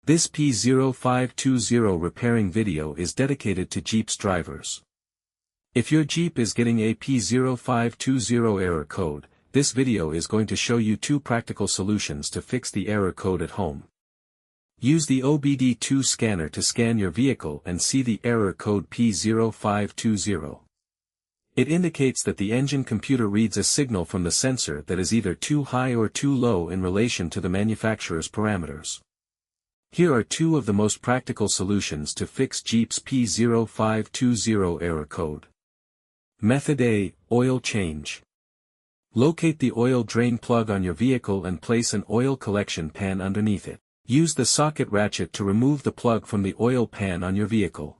This P0520 repairing video is dedicated to Jeep's drivers. If your Jeep is getting a P0520 error code, this video is going to show you 2 practical solutions to fix the error code at home. Use the OBD2 scanner to scan your vehicle and see the error code P0520. It indicates that the engine computer reads a signal from the sensor that is either too high or too low in relation to the manufacturer's parameters. Here are 2 of the most practical solutions to fix Jeep's P0520 error code. Method A, Oil Change. Locate the oil drain plug on your vehicle and place an oil collection pan underneath it. Use the socket ratchet to remove the plug from the oil pan on your vehicle.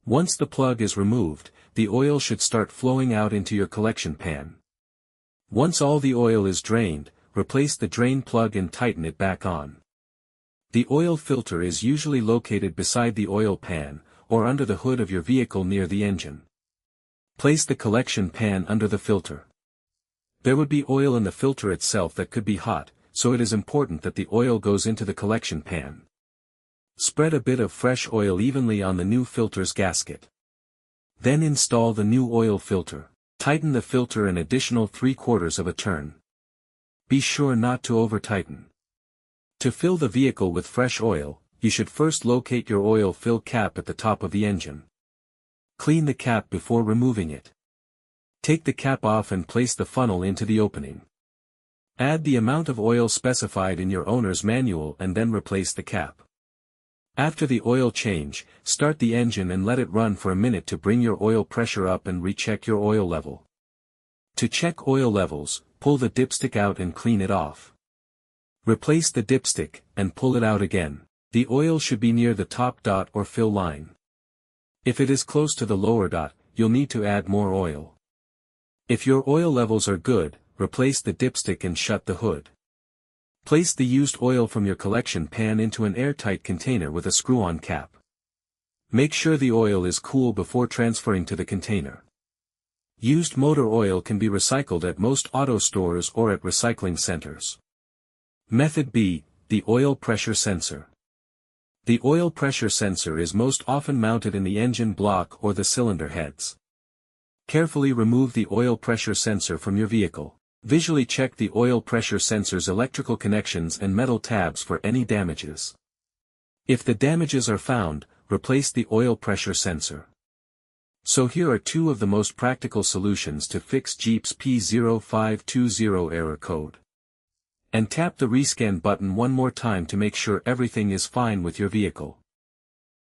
Once the plug is removed, the oil should start flowing out into your collection pan. Once all the oil is drained, replace the drain plug and tighten it back on. The oil filter is usually located beside the oil pan, or under the hood of your vehicle near the engine. Place the collection pan under the filter. There would be oil in the filter itself that could be hot, so it is important that the oil goes into the collection pan. Spread a bit of fresh oil evenly on the new filter's gasket. Then install the new oil filter. Tighten the filter an additional 3/4 of a turn. Be sure not to over-tighten. To fill the vehicle with fresh oil, you should first locate your oil fill cap at the top of the engine. Clean the cap before removing it. Take the cap off and place the funnel into the opening. Add the amount of oil specified in your owner's manual and then replace the cap. After the oil change, start the engine and let it run for a minute to bring your oil pressure up and recheck your oil level. To check oil levels, pull the dipstick out and clean it off. Replace the dipstick, and pull it out again. The oil should be near the top dot or fill line. If it is close to the lower dot, you'll need to add more oil. If your oil levels are good, replace the dipstick and shut the hood. Place the used oil from your collection pan into an airtight container with a screw-on cap. Make sure the oil is cool before transferring to the container. Used motor oil can be recycled at most auto stores or at recycling centers. Method B, the oil pressure sensor. The oil pressure sensor is most often mounted in the engine block or the cylinder heads. Carefully remove the oil pressure sensor from your vehicle. Visually check the oil pressure sensor's electrical connections and metal tabs for any damages. If the damages are found, replace the oil pressure sensor. So here are 2 of the most practical solutions to fix Jeep's P0520 error code. And tap the rescan button one more time to make sure everything is fine with your vehicle.